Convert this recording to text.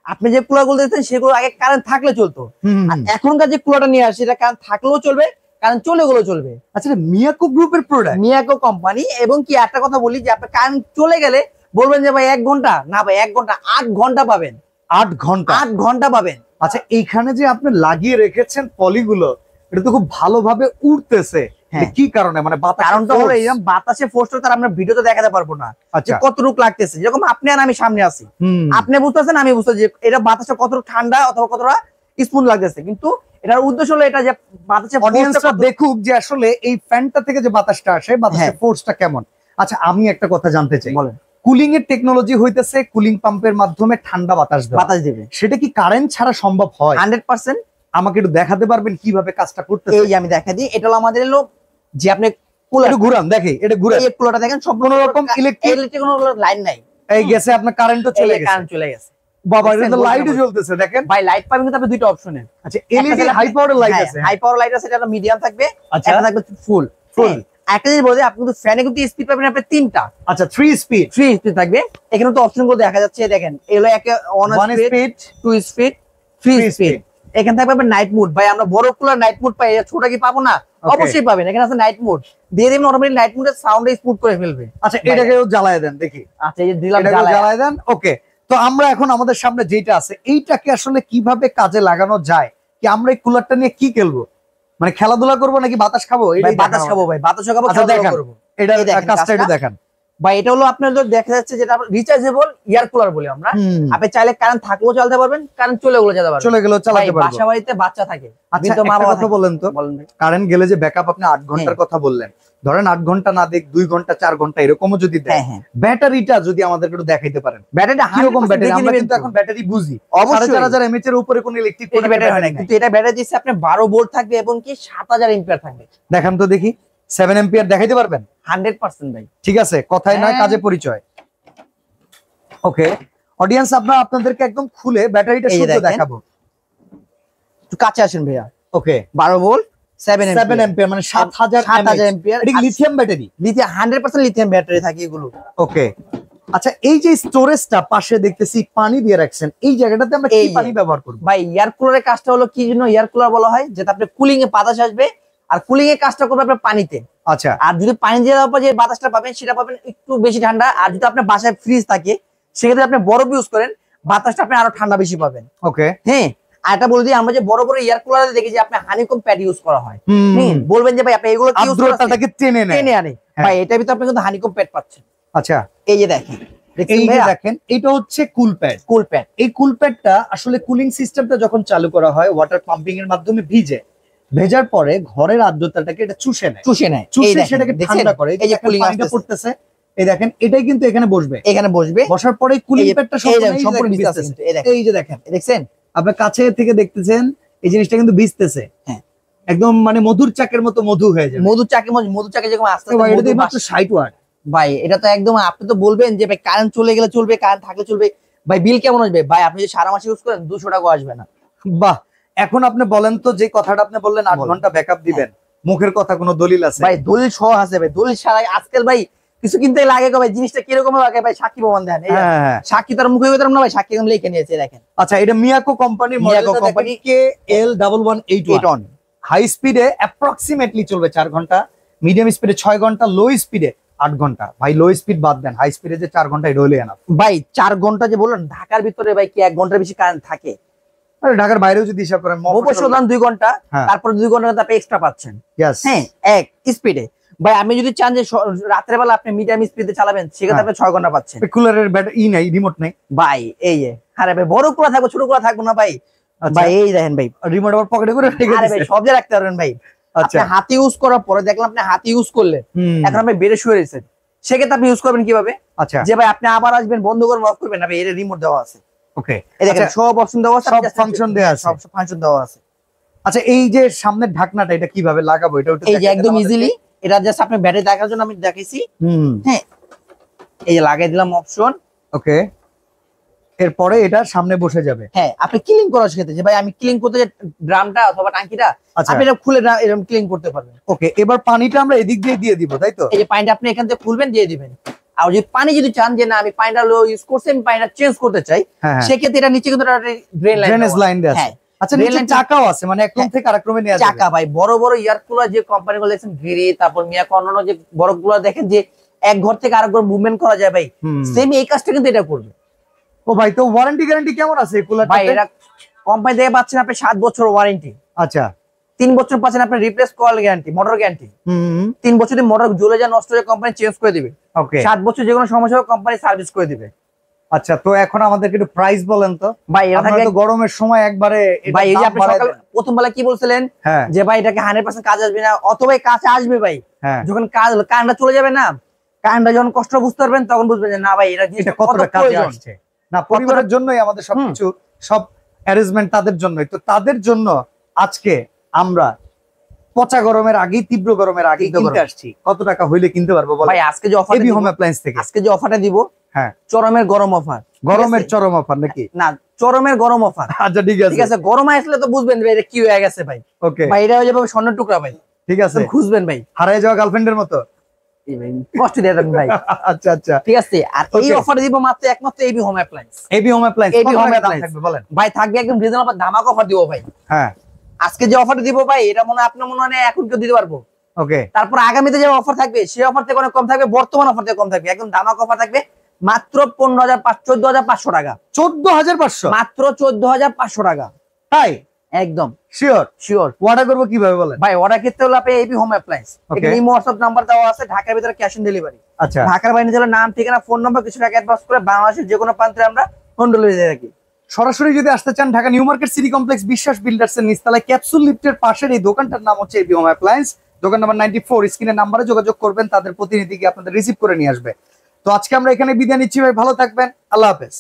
আপনি যে কুলার গুলো দেখছেন সেগুলো আগে কারেন্ট থাকলে চলতো, আর এখনকার যে কুলারটা নিয়ে আসছে এটা কারেন্ট থাকলেও চলবে, কারেন্ট চলে গেলেও চলবে। আচ্ছা, মিয়াকো গ্রুপের প্রোডাক্ট, মিয়াকো কোম্পানি। এবং কি একটা কথা বলি যে আপনি কারেন্ট চলে গেলে বলবেন যে ভাই 1 ঘন্টা, না ভাই 1 ঘন্টা 8 ঘন্টা পাবেন। 8 ঘন্টা 8 ঘন্টা পাবেন। আচ্ছা, এইখানে যে আপনি লাগিয়ে রেখেছেন পলিগুলো, এটা তো খুব ভালোভাবে উড়তেছে, কি কারণে? মানে কারণটা হলো এইরকম বাতাসে ফোর্সটা তার আমরা ভিডিওতে দেখাতে পারবো না যে কতটুকু লাগতেছে। যেরকম আপনি আর আমি সামনে আছি, আপনি বুঝতেছেন আমি বুঝতেছি যে এটা বাতাসটা কতটা ঠান্ডা অথবা কতটা স্মুথ লাগতেছে, কিন্তু এটার উদ্দেশ্য হলো এটা যে বাতাসে অডিয়েন্সরা দেখুক যে আসলে এই ফ্যানটা থেকে যে বাতাসটা আসে, বাতাসের ফোর্সটা কেমন। আচ্ছা, আমি একটা কথা জানতে চাই, বলেন। কুলিং এর টেকনোলজি হইতেছে কুলিং পাম্পের মাধ্যমে ঠান্ডা বাতাস দেবে, সেটা কি কারেন্ট ছাড়া সম্ভব হয়? 100%। আমাকে একটু দেখাতে পারবেন কিভাবে কাজটা করতেছে? এই যে আমি দেখা দিই, এটা হলো আমাদের লোক যে আপনি কুলার ঘুরান, দেখি এটা ঘুরান, এই কুলারটা দেখেন সম্পূর্ণ রকম ইলেকট্রিক কোনো লাইন নাই, এই গেছে আপনার কারেন্টও চলে গেছে, কারেন্ট চলে গেছে। বাবা, এটা তো লাইটও জ্বলতেছে দেখেন ভাই। লাইট পাবেন কিন্তু আপনি দুইটা অপশনে। আচ্ছা, এলইডি হাই পাওয়ার লাইট আছে, হাই পাওয়ার লাইট আছে, এটা মিডিয়াম থাকবে, আচ্ছা এটা থাকবে ফুল। একটা জিনিস বলতে আপনি কিন্তু ফ্যানে কিন্তু স্পিড পাবেন আপনি 3টা। আচ্ছা, 3 স্পিড থাকবে। এখানে তো অপশন গুলো দেখা যাচ্ছে, দেখেন এগুলো 1 স্পিড, 2 স্পিড, 3 স্পিড। এখানে থাকবে আপনার নাইট মোড। ভাই আমরা বড় কুলার নাইট মোড পাই, ছোটটা কি পাবো না? অবশ্যই পাবেন। এখানে আছে নাইট মোড, দিয়ে দিবেন অটোমেটিক নাইট মোডের সাউন্ড স্মুথ করে ফেলবে। আচ্ছা, এটাকেও জ্বালায় দেন দেখি। আচ্ছা, এই যে দিলাম, জ্বালায় দেন। ওকে, তো আমরা এখন আমাদের সামনে যেটা আছে এইটাকে আসলে কিভাবে কাজে লাগানো যায়? কি আমরা এই কুলারটা নিয়ে কি খেলবো, মানে খেলাধুলা করবো নাকি বাতাস খাবো? বাতাস খাবো ভাই, বাতাস খাবো, খেলাধুলা করবো। এটা কাজটা একটু দেখান ভাই। এটা হলো আপনার দেখা যাচ্ছে যেটা রিচার্জেবল এয়ার কুলার বলি আমরা। আপনি চাইলে কারেন্ট থাকলেও চালাতে পারবেন, কারেন্ট চলে গেলেও যেতে পারবেন, চলে গেলেও চালাতে পারবেন। বাসা বাড়িতে বাচ্চা থাকে, আচ্ছা, একটা কথা বলেন তো, কারেন্ট গেলে যে ব্যাকআপ আপনি 8 ঘন্টার কথা বললেন, ধরেন 8 ঘন্টা না দেখ 2 ঘন্টা 4 ঘন্টা এরকমও যদি দেয়, ব্যাটারিটা যদি আমাদেরকে একটু দেখাইতে পারেন, ব্যাটারিটা কিরকম ব্যাটারি? আমরা কিন্তু এখন ব্যাটারি বুঝি, অবশ্যই 4000 mAh এর উপরে কোনো ইলেকট্রিক ব্যাটারি হয় না, কিন্তু এটা ব্যাটারি দিচ্ছে আপনি 12 ভোল্ট থাকবে এবং কি 7000 এম্পিয়ার থাকবে। দেখান তো দেখি, 7 এম্পিয়ার দেখাইতে পারবেন? 100% ভাই। ঠিক আছে, কথাই নয় কাজে পরিচয়। ওকে অডিয়েন্স, আপনাদেরকে একদম খুলে ব্যাটারিটা শুদ্ধ দেখাবো। একটু কাছে আসেন ভাইয়া। ওকে, 12 ভোল্ট 7 এম্পিয়ার মানে 7000 এম্পিয়ার। এটা lithium battery, lithium 100% lithium battery থাকে এগুলো। ওকে, আচ্ছা, এই যে স্টোরেজটা পাশে দেখতেছি পানি দিয়ে রাখছেন, এই জায়গাটাতে আমরা কি পানি ব্যবহার করব? ভাই এয়ার কুলারের কাজটা হলো কি জন্য এয়ার কুলার বলা হয়, যেটা আপনি কুলিং এ বাতাস আসবে, আর কুলিং এর কাজটা করবে আপনার পানিতে। আচ্ছা, আর যদি পানি দিয়ে দেওয়ার পর যে বাতাসটা পাবেন সেটা পাবেন একটু বেশি ঠান্ডা। আর যদি আপনার বাসায় ফ্রিজ থাকে সেক্ষেত্রে আপনি বরফ ইউজ করেন, বাতাসটা আপনি আরো ঠান্ডা বেশি পাবেন। ওকে, হ্যাঁ। আর এটা বলে দিই, আমরা যে বড় বড় এয়ার কুলারে দেখি যে আপনি হানিকম প্যাড ইউজ করা হয়, বলবেন যে ভাই আপনি এগুলো কি ইউজ আর্দ্রতাটাকে টেনে আনে। ভাই এটার ভিতরে আপনি কিন্তু হানিকম প্যাড পাচ্ছেন। আচ্ছা, এই যে দেখেন, দেখেন এটা হচ্ছে কুল প্যাড। এই কুল প্যাডটা আসলে কুলিং সিস্টেমটা যখন চালু করা হয় ওয়াটার পাম্পিং এর মাধ্যমে ভেজার পরে ঘরের আর্দ্রতাটাকে এটা চুষে নেয়, সেটাকে ঠান্ডা করে। এই যে কুলিং পানিটা পড়তেছে, এই দেখেন এটাই কিন্তু এখানে বসবে, বসার পরে কুলিং প্যাডটা সম্পূর্ণ ভিজতেছে। এই যে দেখেন, দেখছেন আপনার কাছে থেকে দেখতেছেন এই জিনিসটা কিন্তু ভিজতেছে। হ্যাঁ, একদম মানে মধুর চাকের মতো মধু হয়ে যাবে। মধুর চাকে যেরকম আস্তে আস্তে মাত্র 60 ওয়াট। ভাই এটা তো একদম, আপনি তো বলবেন যে ভাই কারেন্ট চলে গেলে চলবে, কারেন্ট থাকলে চলবে। ভাই বিল কেমন আসবে? ভাই আপনি যদি সারা মাস ইউজ করেন 200 টাকা আসবে না। বাহ, এখন আপনি বলেন তো, যে কথাটা আপনি বললেন 8 ঘন্টা ব্যাকআপ দিবেন, মুখের কথা কোনো দলিল আছে? ভাই দলিল সহ আছে ভাই, দলিল ছাড়াই আজকাল ভাই কিছু কিনতে লাগে ভাই, জিনিসটা কিরকম লাগে ভাই, সাক্ষী প্রমাণ দেন। সাক্ষী তার মুখে না ভাই, সাক্ষী একদম লিখে নিয়েছে দেখেন। আচ্ছা, এটা মিয়াকো কোম্পানির KL1181 হাই স্পিডে অ্যাপ্রক্সিমেটলি চলবে 4 ঘন্টা, মিডিয়াম স্পিডে 6 ঘন্টা, লো স্পিডে 8 ঘন্টা। ভাই লো স্পিড বাদ দেন, হাই স্পিডে যে 4 ঘন্টা এটা হইলে এনাফ। ভাই 4 ঘন্টা যে বললেন, ঢাকার ভিতরে ভাই কি 1 ঘন্টার বেশি কারেন্ট থাকে? আরে ঢাকার বাইরেও যদি হিসাব করেন অবশ্যই 2 ঘন্টা, তারপর 2 ঘন্টা আপনি এক্সট্রা পাচ্ছেন। হ্যাঁ, এক স্পিডে। ভাই আমি যদি চান যে রাতের বেলা আপনি মিডিয়াম স্পিডে চালাবেন, সেক্ষেত্রে আপনি 6 ঘন্টা পাচ্ছেন। কুলারের ব্যাটারি নাই, রিমোট নাই ভাই। এই যে আরে ভাই বড় কুলার থাকবে, ছোট কুলার থাকবে না ভাই। ভাই এই দেখেন ভাই, রিমোট আবার পকেটে করে রেখে আরে ভাই সব জায়গায় রাখতে পারবেন ভাই। আচ্ছা, হাতে ইউজ করার পরে দেখলাম আপনি হাতে ইউজ করলেন, এখন আপনি বেড়ে শুয়ে রয়েছেন, সেক্ষেত্রে আপনি ইউজ করবেন কিভাবে? আচ্ছা, যে ভাই আপনি আবার আসবেন, বন্ধ করবেন, অফ করবেন না ভাই, এর রিমোট দেওয়া আছে। ওকে, এই দেখেন সব অপশন দেওয়া আছে, সব ফাংশন দেওয়া আছে, সব ফাংশন দেওয়া আছে। আচ্ছা, এই যে সামনের ঢাকনাটা এটা কিভাবে লাগাবো? এটা এই যে একদম ইজিলি, এটা জাস্ট আপনি ব্যাটারি দেখার জন্য আমি দেখাইছি। হ্যাঁ, এই যে লাগাই দিলাম অপশন। ওকে, এরপরে এটা সামনে বসে যাবে। হ্যাঁ, আপনি ক্লিন করার ক্ষেত্রে যে ভাই আমি ক্লিন করতে যে ড্রামটা অথবা ট্যাঙ্কিটা, আপনি এটা খুলে এরকম ক্লিন করতে পারবেন। ওকে, এবার পানিটা আমরা এদিক দিয়ে দিব, তাই তো? এই যে পানিটা আপনি এখান থেকে খুলবেন, দিয়ে দিবেন। আর যদি পানি যদি চান যে না আমি পানিটা লো ইউজ করছি, আমি পানিটা চেঞ্জ করতে চাই, সেক্ষেত্রে এটা নিচে কিন্তু ড্রেনেজ লাইন দেয়া আছে। আচ্ছা, নিচে চাকাও আছে, মানে এক রুম থেকে আরেক রুমে নেওয়া যাবে। চাকা ভাই, বড় বড় এয়ার কুলার যে কোম্পানিগুলো দেখছেন, গিরি, তারপর মিয়াকো, অন্যান্য যে বড় গুলো দেখেন যে এক ঘর থেকে আরেক ঘর মুভমেন্ট করা যায় ভাই, সেম এই কাজটা কিন্তু এটা করবে। ও ভাই, তো ওয়ারেন্টি গ্যারান্টি কেমন আছে এই কুলারটাতে? ভাই এটা কোম্পানি থেকে পাচ্ছেন আপনি 7 বছর ওয়ারেন্টি। আচ্ছা, 3 বছর পাচ্ছেন আপনি replace call guarantee, motor guarantee. 3 বছর যদি মোটর জ্বলে যায়, নষ্ট হয়ে, কোম্পানি চেঞ্জ করে দিবে। ওকে, 7 বছর যে কোনো সমস্যা হবে কোম্পানি সার্ভিস করে দিবে। আচ্ছা, তো এখন আমাদেরকে একটু প্রাইস বলেন তো ভাই। এটা থাকে গরমের সময় একবারে ভাই, এই যে আপনি সকাল প্রথম বেলা কি বলছিলেন যে ভাই এটাকে 100% কাজ আসবে না, অথবা কাছে আসবে ভাই, যখন কারেন্টটা চলে যাবে না, কারেন্টটা যখন কষ্ট বুঝতে পারবেন, তখন বুঝবেন যে না ভাই এটা কতটা কাজে আসছে। না, পরিবারের জন্যই আমাদের সবকিছু, সব অ্যারেঞ্জমেন্ট তাদের জন্যই। তো তাদের জন্য আজকে আমরা পচা গরমের আগে, তীব্র গরমের আগে কিনতে আসছি। কত টাকা হইলে কিনতে পারবো ভাই? আজকে যে অফার এবি হোম অ্যাপ্লায়েন্স থেকে আজকে যে অফারটা দিব, হ্যাঁ, চরমের গরম অফার। গরমের চরম অফার নাকি? না, চরমের গরম অফার। আচ্ছা, ঠিক আছে। গরম আসলে তো বুঝবেন ভাই এটা কি হয়ে গেছে ভাই। ওকে ভাই, এটা হয়ে যাবে স্বর্ণের টুকরা ভাই। ঠিক আছে, খুঁজবেন ভাই, হারিয়ে যাওয়া গার্লফ্রেন্ডের মতো কষ্ট দিয়ে দেবেন ভাই। আচ্ছা আচ্ছা, ঠিক আছে। আর এই অফার দিব মাত্র একমাত্র AB home appliance. AB home appliance, AB home appliance থাকবে বলেন ভাই, থাকবে একদম রিজনেবল ধামাকা অফার দিব ভাই। হ্যাঁ, আজকে যে অফারটা দিব ভাই, এটা মনে হয় আপনার মনে হয় এখন কেউ দিতে পারবো। ওকে, তারপর আগামীতে যে অফার থাকবে, সেই অফার থেকে অনেক কম থাকবে, বর্তমান অফার থেকে কম থাকবে, একদম ধামাকা অফার থাকবে মাত্র 14,500 টাকা। 14,500 মাত্র 14,500 টাকা। তাই? একদম শিওর? শিওর। অর্ডার করবো কিভাবে বলেন? ভাই, অর্ডার ক্ষেত্রে হলো আপনি এবি হোম অ্যাপ্লায়েন্স, এখানে ইমো হোয়াটসঅ্যাপ নাম্বার দেওয়া আছে, ঢাকার ভিতরে ক্যাশ অন ডেলিভারি। আচ্ছা, ঢাকার বাইরে নিতে হলে নাম, ঠিকানা, ফোন নাম্বার, কিছু টাকা অ্যাডভান্স করে বাংলাদেশের যে কোনো প্রান্তে আমরা হোম ডেলিভারি দিয়ে রাখি। সরাসরি যদি আসতে চান, Dhaka new market city complex বিশ্বাস বিল্ডার্স এর নিচতলায় ক্যাপসুল লিফটের পাশের এই দোকানটার নাম হচ্ছে এবি হোম অ্যাপ্লায়েন্স। দোকান নাম্বার 94, স্ক্রিনের নাম্বারে যোগাযোগ করবেন, তাদের প্রতিনিধিকে আপনাদের রিসিভ করে নিয়ে আসবে। তো আজকে আমরা এখানে বিদায় নিচ্ছি ভাই, ভালো থাকবেন, আল্লাহ হাফেজ।